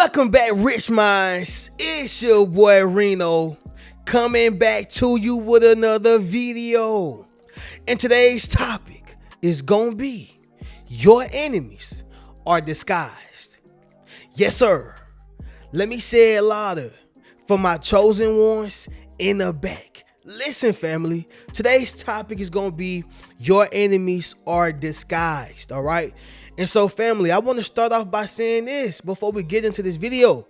Welcome back, Rich Minds. It's your boy Reno coming back to you with another video. And today's topic is gonna be your enemies are disguised. Yes, sir. Let me say it louder for my chosen ones in the back. Listen, family, today's topic is gonna be your enemies are disguised. All right. And so, family, I want to start off by saying this before we get into this video.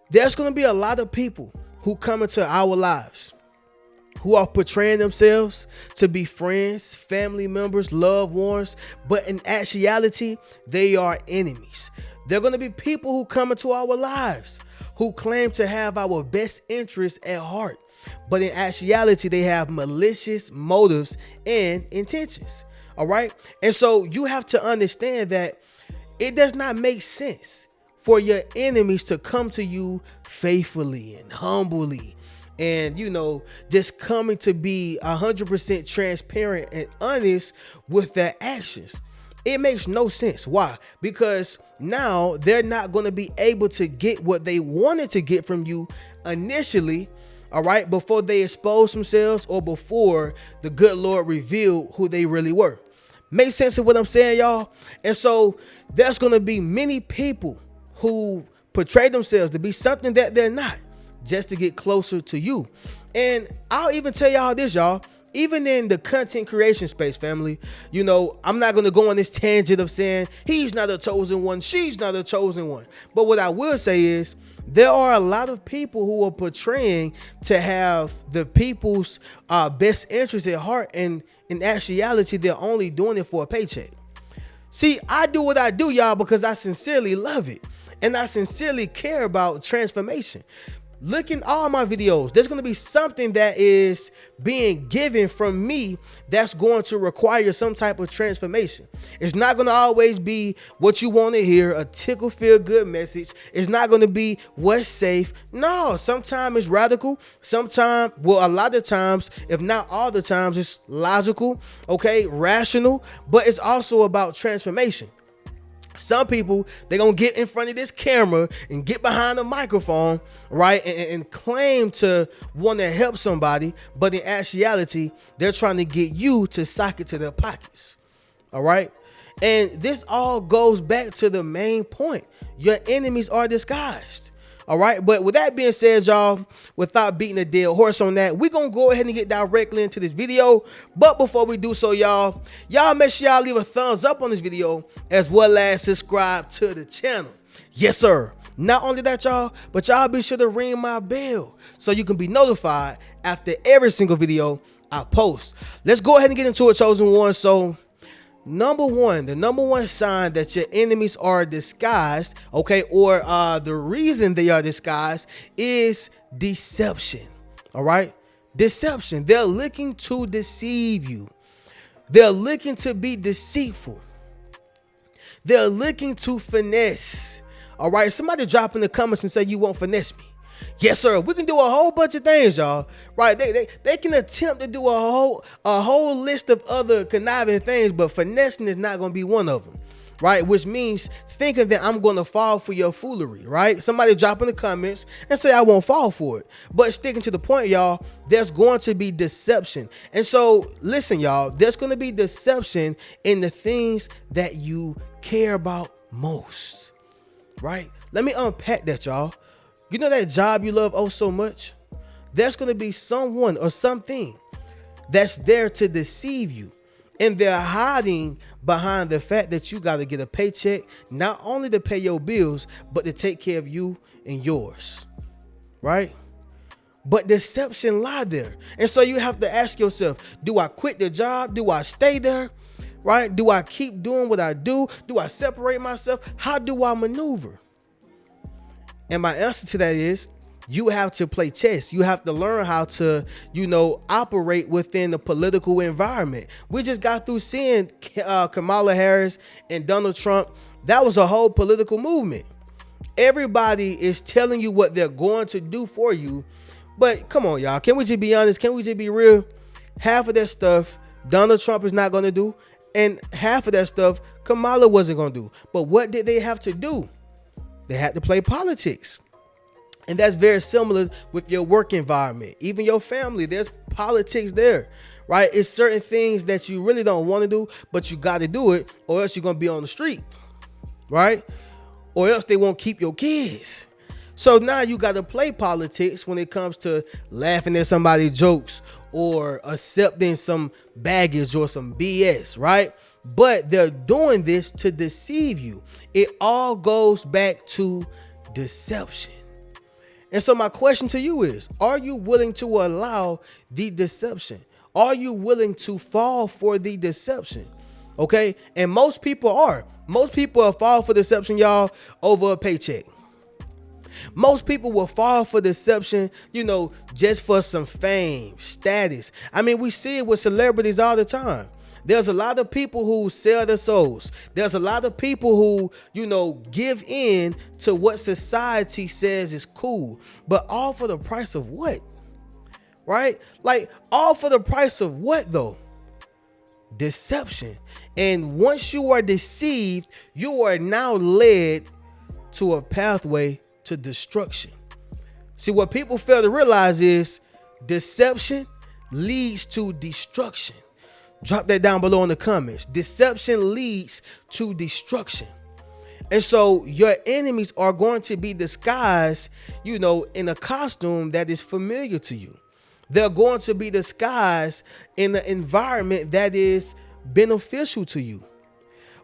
There's going to be a lot of people who come into our lives who are portraying themselves to be friends, family members, loved ones, but in actuality, they are enemies. There are going to be people who come into our lives who claim to have our best interests at heart, but in actuality, they have malicious motives and intentions. All right. And so you have to understand that it does not make sense for your enemies to come to you faithfully and humbly and, just coming to be 100% transparent and honest with their actions. It makes no sense. Why? Because now they're not going to be able to get what they wanted to get from you initially. All right. Before they expose themselves or before the good Lord revealed who they really were. Make sense of what I'm saying, y'all? And so there's going to be many people who portray themselves to be something that they're not just to get closer to you. And I'll even tell y'all this, y'all. Even in the content creation space, family, I'm not going to go on this tangent of saying he's not a chosen one, she's not a chosen one. But what I will say is there are a lot of people who are portraying to have the people's best interests at heart, and in actuality, they're only doing it for a paycheck. See, I do what I do, y'all, because I sincerely love it, and I sincerely care about transformation. Look in all my videos. There's going to be something that is being given from me that's going to require some type of transformation. It's not going to always be what you want to hear, a tickle feel good message. It's not going to be what's safe. No, sometimes it's radical. Sometimes, a lot of times, if not all the times, it's logical, okay, rational, but it's also about transformation. Some people, they're going to get in front of this camera and get behind the microphone, right, and claim to want to help somebody, but in actuality, they're trying to get you to sock it to their pockets, all right? And this all goes back to the main point. Your enemies are disguised. All right. But with that being said, y'all, without beating a dead horse on that, we're going to go ahead and get directly into this video. But before we do so, y'all make sure y'all leave a thumbs up on this video as well as subscribe to the channel. Yes, sir. Not only that, y'all, but y'all be sure to ring my bell so you can be notified after every single video I post. Let's go ahead and get into it, chosen one. So the number one sign that your enemies are disguised, okay, or the reason they are disguised is deception. All right, deception. They're looking to deceive you. They're looking to be deceitful. They're looking to finesse. All right, somebody drop in the comments and say you won't finesse me. Yes, sir. We can do a whole bunch of things, y'all. Right? They can attempt to do a whole list of other conniving things, but finessing is not going to be one of them. Right? Which means thinking that I'm going to fall for your foolery. Right? Somebody drop in the comments and say I won't fall for it. But sticking to the point, y'all, there's going to be deception. And so listen, y'all, there's going to be deception in the things that you care about most. Right? Let me unpack that, y'all. You know that job you love oh so much? There's going to be someone or something that's there to deceive you. And they're hiding behind the fact that you got to get a paycheck, not only to pay your bills, but to take care of you and yours. Right? But deception lie there. And so you have to ask yourself, do I quit the job? Do I stay there? Right? Do I keep doing what I do? Do I separate myself? How do I maneuver? And my answer to that is you have to play chess. You have to learn how to, operate within the political environment. We just got through seeing Kamala Harris and Donald Trump. That was a whole political movement. Everybody is telling you what they're going to do for you. But come on, y'all. Can we just be honest? Can we just be real? Half of that stuff Donald Trump is not going to do. And half of that stuff Kamala wasn't going to do. But what did they have to do? They had to play politics. And that's very similar with your work environment, even your family. There's politics there, right? It's certain things that you really don't want to do, but you got to do it, or else you're going to be on the street, right? Or else they won't keep your kids. So now you got to play politics when it comes to laughing at somebody's jokes or accepting some baggage or some BS, right? But they're doing this to deceive you. It all goes back to deception. And so my question to you is, are you willing to allow the deception? Are you willing to fall for the deception? Okay. And most people are. Most people will fall for deception, y'all, over a paycheck. Most people will fall for deception, just for some fame, status. I mean, we see it with celebrities all the time. There's a lot of people who sell their souls. There's a lot of people who, give in to what society says is cool, but all for the price of what? Right? Like, all for the price of what though? Deception. And once you are deceived, you are now led to a pathway to destruction. See, what people fail to realize is deception leads to destruction. Drop that down below in the comments. Deception leads to destruction. And so your enemies are going to be disguised, in a costume that is familiar to you. They're going to be disguised in an environment that is beneficial to you.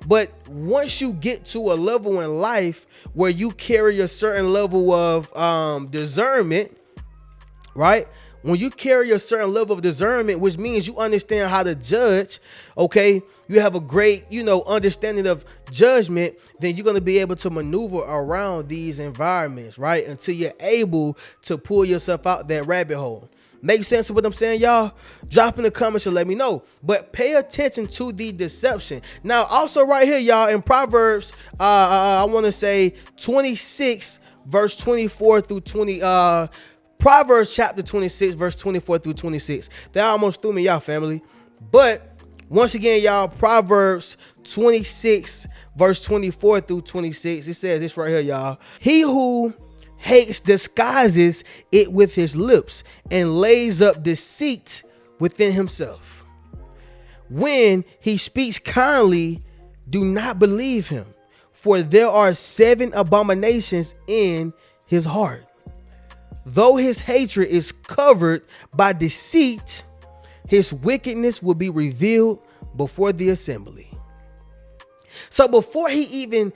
But once you get to a level in life where you carry a certain level of discernment, right? When you carry a certain level of discernment, which means you understand how to judge, okay, you have a great, understanding of judgment, then you're going to be able to maneuver around these environments, right? Until you're able to pull yourself out that rabbit hole. Make sense of what I'm saying, y'all? Drop in the comments and let me know. But pay attention to the deception. Now, also right here, y'all, in Proverbs, I want to say 26, verse 24 through 20, Proverbs chapter 26, verse 24 through 26. That almost threw me out, family. But once again, y'all, Proverbs 26, verse 24 through 26. It says this right here, y'all. He who hates disguises it with his lips and lays up deceit within himself. When he speaks kindly, do not believe him, for there are 7 abominations in his heart. Though his hatred is covered by deceit, his wickedness will be revealed before the assembly. So before he even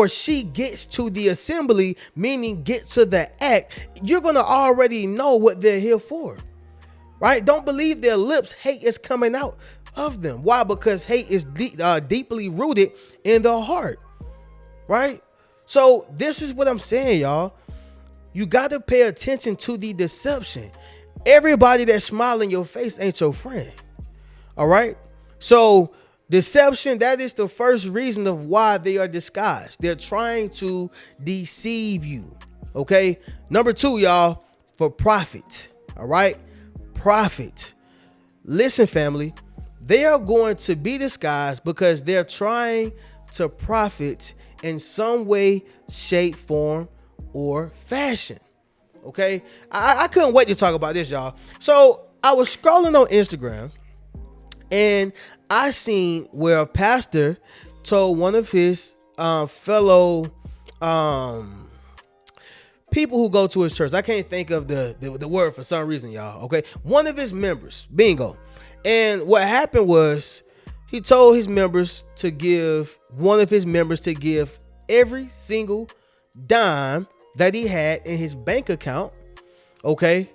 she gets to the assembly, meaning get to the act, you're going to already know what they're here for, right? Don't believe their lips. Hate is coming out of them. Why? Because hate is deeply rooted in the heart, right? So this is what I'm saying, y'all. You got to pay attention to the deception. Everybody that's smiling in your face ain't your friend. All right. So deception, that is the first reason of why they are disguised. They're trying to deceive you. Okay. Number 2, y'all, for profit. All right. Profit. Listen, family, they are going to be disguised because they're trying to profit in some way, shape, form, or fashion. Okay. I couldn't wait to talk about this, y'all. So I was scrolling on Instagram and I seen where a pastor told one of his fellow people who go to his church. I can't think of the word for some reason, y'all. Okay. One of his members, bingo. And what happened was he told his members to give every single dime that he had in his bank account, okay,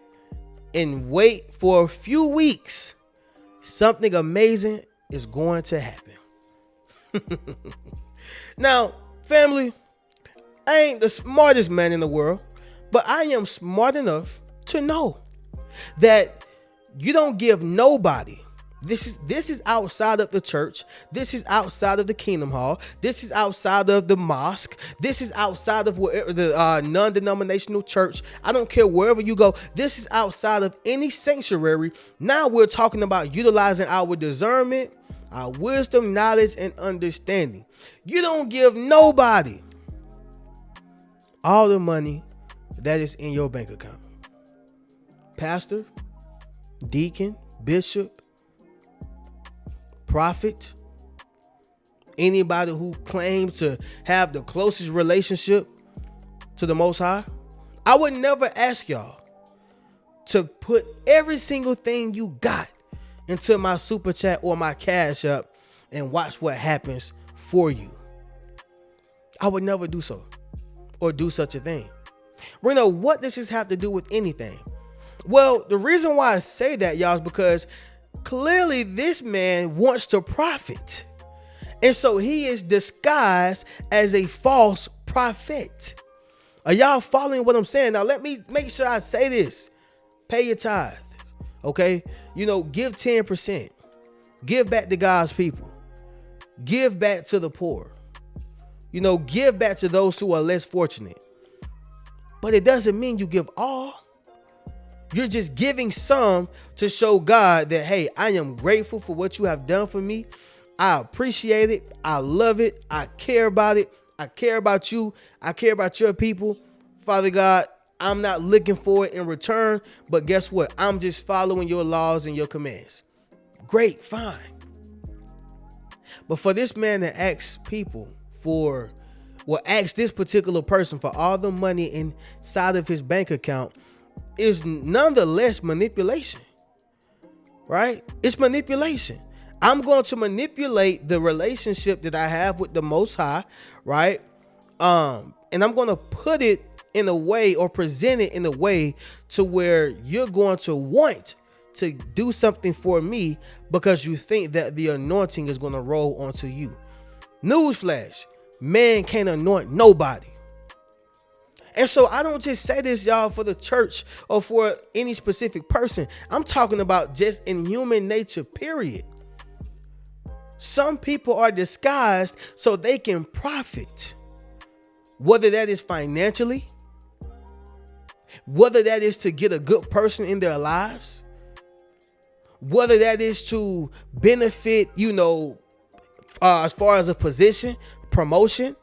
and wait for a few weeks. Something amazing is going to happen. Now, family, I ain't the smartest man in the world, but I am smart enough to know that you don't give nobody. This is outside of the church. This is outside of the Kingdom Hall. This is outside of the mosque. This is outside of wherever the non-denominational church. I don't care wherever you go. This is outside of any sanctuary. Now we're talking about utilizing our discernment, our wisdom, knowledge, and understanding. You don't give nobody all the money that is in your bank account. Pastor, deacon, bishop, prophet, anybody who claims to have the closest relationship to the Most High, I would never ask y'all to put every single thing you got into my super chat or my cash app and watch what happens for you. I would never do so or do such a thing. Reno, what does this have to do with anything? Well, the reason why I say that, y'all, is because clearly this man wants to profit. And so he is disguised as a false prophet. Are y'all following what I'm saying? Now, let me make sure I say this. Pay your tithe, okay? Give 10%. Give back to God's people. Give back to the poor. Give back to those who are less fortunate. But it doesn't mean you give all. You're just giving some to show God that, hey, I am grateful for what you have done for me. I appreciate it. I love it. I care about it. I care about you. I care about your people. Father God, I'm not looking for it in return, but guess what? I'm just following your laws and your commands. Great, fine. But for this man to ask people ask this particular person for all the money inside of his bank account is nonetheless manipulation, right? It's manipulation. I'm going to manipulate the relationship that I have with the Most High, right? And I'm going to put it in a way or present it in a way to where you're going to want to do something for me because you think that the anointing is going to roll onto you. Newsflash, man can't anoint nobody. And so I don't just say this, y'all, for the church or for any specific person. I'm talking about just in human nature, period. Some people are disguised so they can profit, whether that is financially, whether that is to get a good person in their lives, whether that is to benefit, as far as a position, promotion.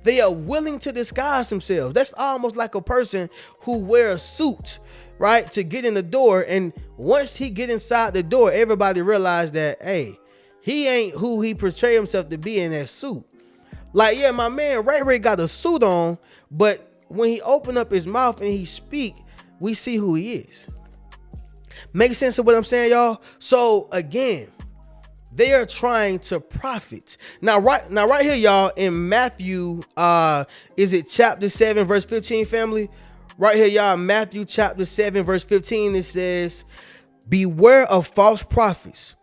They are willing to disguise themselves. That's almost like a person who wears a suit, right, to get in the door. And once he get inside the door, everybody realize that, hey, he ain't who he portray himself to be in that suit. Like, yeah, my man Ray got a suit on, but when he open up his mouth and he speak, we see who he is. Make sense of what I'm saying, y'all? So again, they are trying to profit. Now, right here, y'all, in Matthew, is it chapter 7, verse 15, family? Right here, y'all, Matthew chapter 7, verse 15, it says, beware of false prophets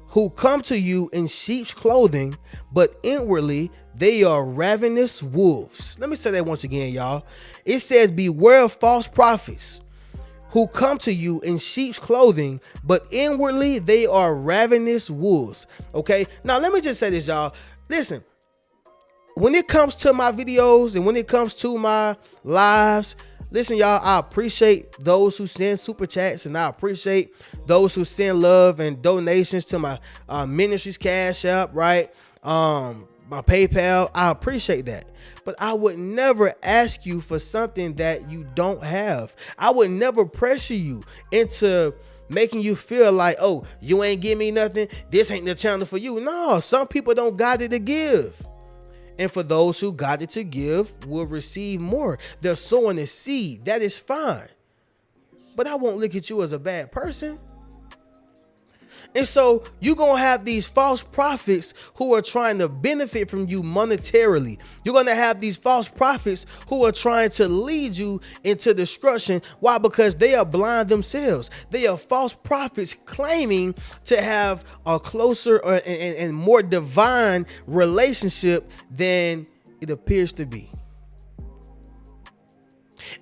who come to you in sheep's clothing, but inwardly they are ravenous wolves. Let me say that once again, y'all. It says, beware of false prophets who come to you in sheep's clothing, but inwardly they are ravenous wolves. Okay, now let me just say this, y'all. Listen, when it comes to my videos and when it comes to my lives, listen, y'all, I appreciate those who send super chats, and I appreciate those who send love and donations to my ministry's cash app, right? My PayPal. I appreciate that. But I would never ask you for something that you don't have. I would never pressure you into making you feel like, oh, you ain't give me nothing. This ain't the channel for you. No, some people don't got it to give. And for those who got it to give will receive more. They're sowing a seed. That is fine. But I won't look at you as a bad person. And so you're going to have these false prophets who are trying to benefit from you monetarily. You're going to have these false prophets who are trying to lead you into destruction. Why? Because they are blind themselves. They are false prophets claiming to have a closer and more divine relationship than it appears to be.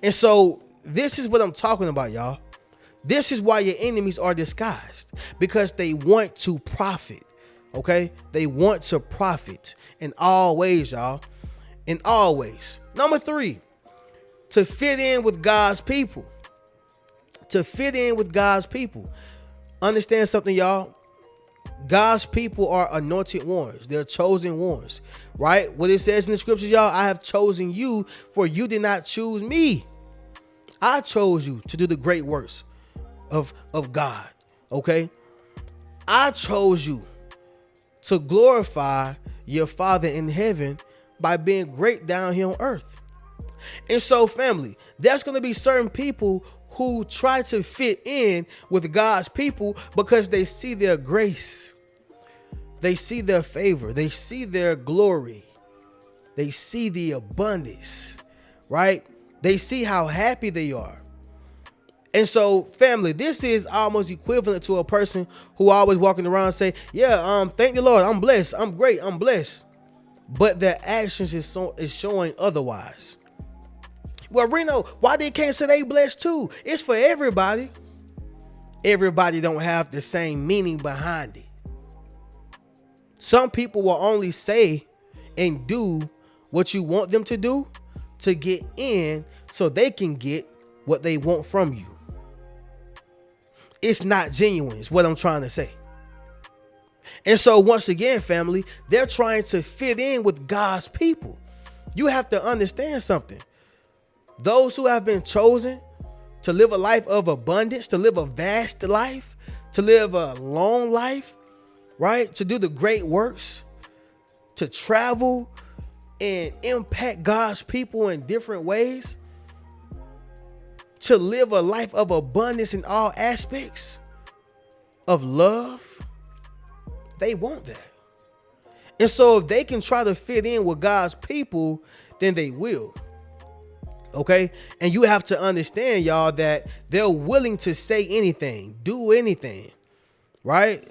And so this is what I'm talking about, y'all. This is why your enemies are disguised, because they want to profit. Okay, they want to profit in all ways, y'all. In all ways. Number 3, to fit in with God's people. To fit in with God's people. Understand something, y'all. God's people are anointed ones. They're chosen ones, right? What it says in the scriptures, y'all, I have chosen you, for you did not choose me. I chose you to do the great works of God, okay? I chose you to glorify your Father in heaven by being great down here on earth. And so, family, there's going to be certain people who try to fit in with God's people because they see their grace, they see their favor, they see their glory, they see the abundance, right? They see how happy they are. And so, family, this is almost equivalent to a person who always walking around and say, yeah, thank the Lord, I'm blessed, I'm great, I'm blessed. But their actions is showing otherwise. Well, Reno, why they can't say they blessed too? It's for everybody. Everybody don't have the same meaning behind it. Some people will only say and do what you want them to do to get in so they can get what they want from you. It's not genuine, is what I'm trying to say. And so once again, family, they're trying to fit in with God's people. You have to understand something. Those who have been chosen to live a life of abundance, to live a vast life, to live a long life, right? To do the great works, to travel and impact God's people in different ways, to live a life of abundance in all aspects of love. They want that. And so if they can try to fit in with God's people, then they will. Okay? And you have to understand, y'all, that they're willing to say anything, do anything, right?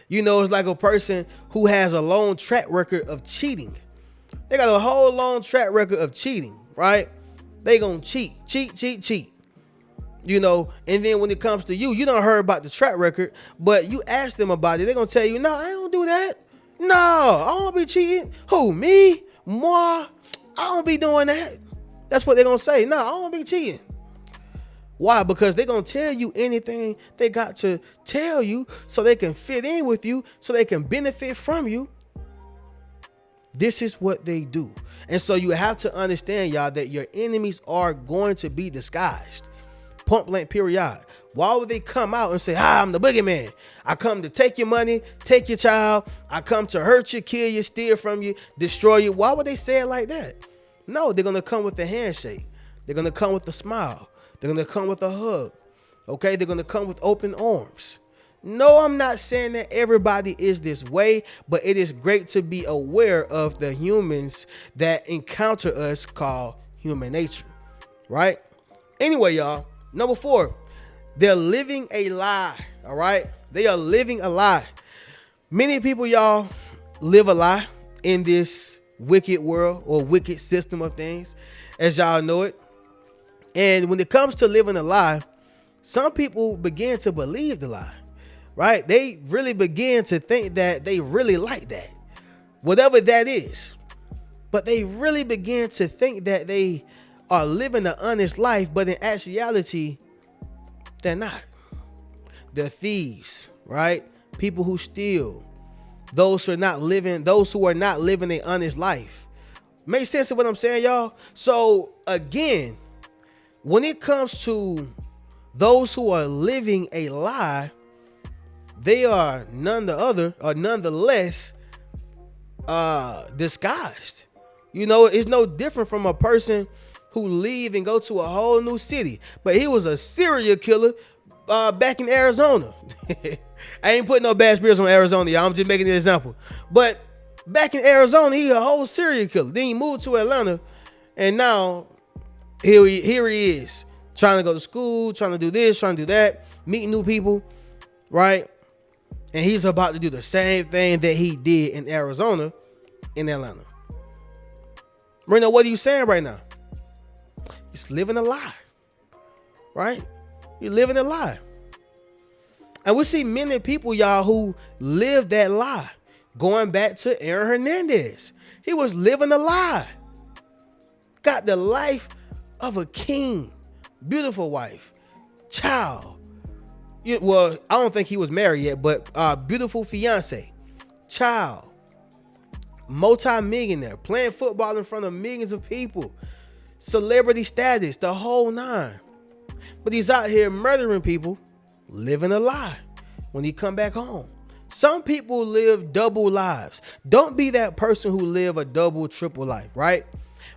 You know, it's like a person who has a long track record of cheating. They got a whole long track record of cheating, right? They gonna cheat. You know, and then when it comes to you, you don't heard about the track record, but you ask them about it, they're gonna tell you, no, I don't do that. No, I don't be cheating. Who, me? Moi? I don't be doing that. That's what they're gonna say. No, I don't be cheating. Why? Because they're gonna tell you anything they got to tell you so they can fit in with you, so they can benefit from you. This is what they do. And so you have to understand, y'all, that your enemies are going to be disguised. Point blank period. Why would they come out and say, I'm the boogeyman? I come to take your money, take your child. I come to hurt you, kill you, steal from you, destroy you. Why would they say it like that? No, they're going to come with a handshake. They're going to come with a smile. They're going to come with a hug. Okay, they're going to come with open arms. No, I'm not saying that everybody is this way, but it is great to be aware of the humans that encounter us called human nature, right? Anyway, y'all, number 4, they're living a lie, all right? They are living a lie. Many people, y'all, live a lie in this wicked world or wicked system of things, as y'all know it. And when it comes to living a lie, some people begin to believe the lie, right? They really begin to think that they really like that, whatever that is. But they really begin to think that they are living an honest life, but in actuality, they're not. They're thieves, right? People who steal, those who are not living an honest life. Make sense of what I'm saying, y'all? So again, when it comes to those who are living a lie, they are nonetheless disguised. You know, it's no different from a person who leave and go to a whole new city, but he was a serial killer back in Arizona. I ain't putting no bad spirits on Arizona, y'all. I'm just making an example. But back in Arizona, he a whole serial killer. Then he moved to Atlanta, and now here he is, trying to go to school, trying to do this, trying to do that, meeting new people, right? And he's about to do the same thing that he did in Arizona, in Atlanta. Reno, what are you saying right now? He's living a lie, right? You're living a lie. And we see many people, y'all, who live that lie. Going back to Aaron Hernandez. He was living a lie. Got the life of a king. Beautiful wife. Child. well, I don't think he was married yet, but beautiful fiance, child, multi-millionaire, playing football in front of millions of people, celebrity status, the whole nine. But he's out here murdering people, living a lie when he come back home. Some people live double lives. Don't be that person who live a double, triple life, right?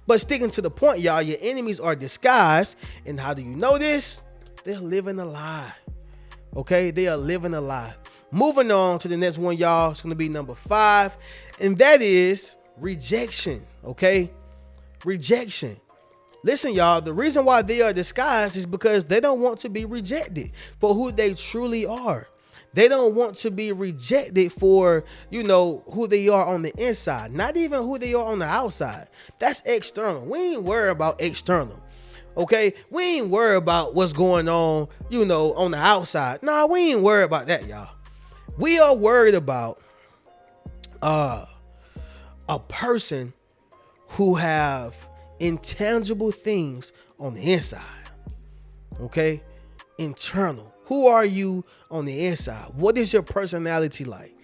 But sticking to the point, y'all, your enemies are disguised. And how do you know this? They're living a lie. Okay, they are living a lie. Moving on to the next one, y'all. It's going to be number 5. And that is rejection. Okay, rejection. Listen, y'all, the reason why they are disguised is because they don't want to be rejected for who they truly are. They don't want to be rejected for, who they are on the inside, not even who they are on the outside. That's external. We ain't worried about external. Okay, we ain't worried about what's going on, on the outside. Nah, we ain't worried about that, y'all. We are worried about a person who have intangible things on the inside. Okay, internal. Who are you on the inside? What is your personality like?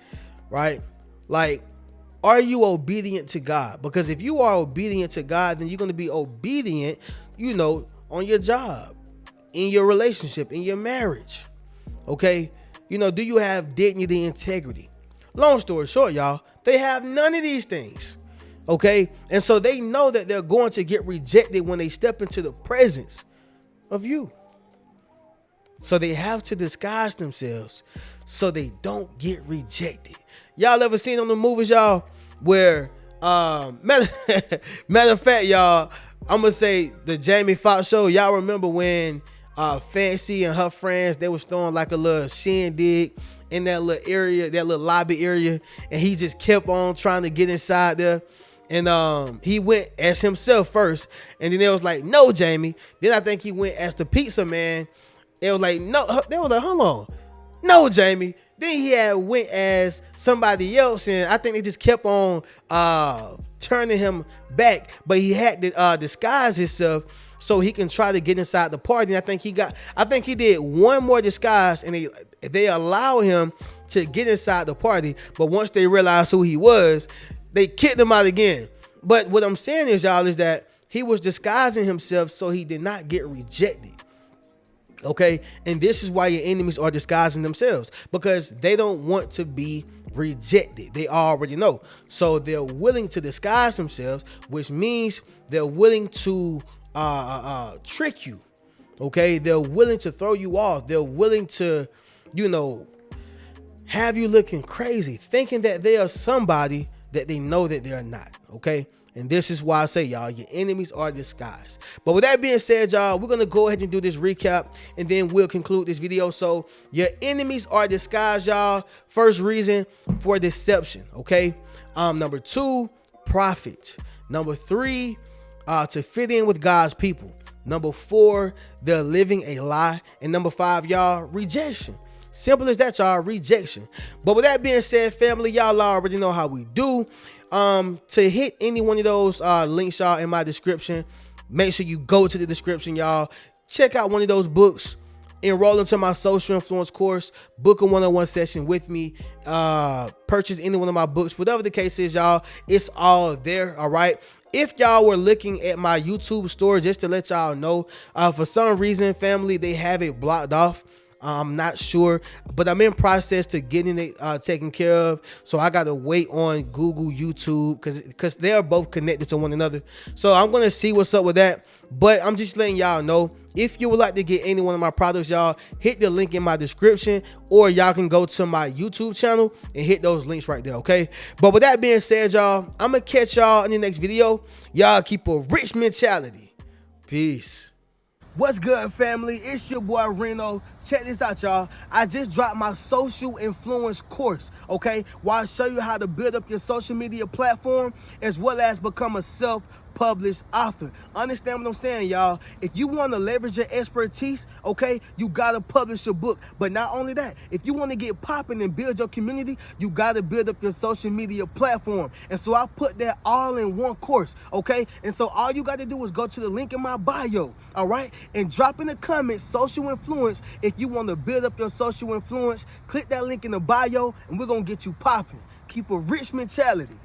Right? Like, are you obedient to God? Because if you are obedient to God, then you're going to be obedient, on your job, in your relationship, in your marriage. Okay? Do you have dignity, integrity? Long story short, y'all, they have none of these things. Okay? And so they know that they're going to get rejected when they step into the presence of you. So they have to disguise themselves so they don't get rejected. Y'all ever seen on the movies, y'all, where matter of fact, y'all, I'm gonna say the Jamie Foxx show. Y'all remember when Fancy and her friends, they was throwing like a little shindig in that little area, that little lobby area, and he just kept on trying to get inside there. And he went as himself first, and then they was like, no, Jamie. Then I think he went as the pizza man. It was like, no, they were like, hold on. No, Jamie. Then he had went as somebody else, and I think they just kept on turning him back, but he had to disguise himself so he can try to get inside the party. And I think he did one more disguise, and they allowed him to get inside the party, but once they realized who he was, they kicked him out again. But what I'm saying is, y'all, is that he was disguising himself so he did not get rejected. Okay, and this is why your enemies are disguising themselves, because they don't want to be rejected. They already know. So they're willing to disguise themselves, which means they're willing to trick you. Okay, they're willing to throw you off. They're willing to, have you looking crazy, thinking that they are somebody that they know that they're not. Okay. And this is why I say, y'all, your enemies are disguised. But with that being said, y'all, we're going to go ahead and do this recap, and then we'll conclude this video. So your enemies are disguised, y'all. First reason for deception. Okay. Number 2, profit. Number 3, to fit in with God's people. Number 4, they're living a lie. And number 5, y'all, rejection. Simple as that, y'all, rejection. But with that being said, family, y'all already know how we do. To hit any one of those links, y'all, in my description, make sure you go to the description, y'all. Check out one of those books, enroll into my social influence course, book a one-on-one session with me, purchase any one of my books, whatever the case is, y'all, it's all there. All right. If y'all were looking at my YouTube store, just to let y'all know, for some reason, family, they have it blocked off. I'm not sure, but I'm in process to getting it taken care of. So I got to wait on Google, YouTube, because they are both connected to one another. So I'm going to see what's up with that. But I'm just letting y'all know, if you would like to get any one of my products, y'all, hit the link in my description, or y'all can go to my YouTube channel and hit those links right there. Okay. But with that being said, y'all, I'm going to catch y'all in the next video. Y'all keep a rich mentality. Peace. What's good, family? It's your boy Reno. Check this out, y'all. I just dropped my social influence course, okay? Where I show you how to build up your social media platform, as well as become a published author. Understand what I'm saying, y'all? If you want to leverage your expertise, okay, you got to publish your book. But not only that, if you want to get popping and build your community, you got to build up your social media platform. And so I put that all in one course, okay? And so all you got to do is go to the link in my bio, all right? And drop in the comments, social influence. If you want to build up your social influence, click that link in the bio, and we're going to get you popping. Keep a rich mentality.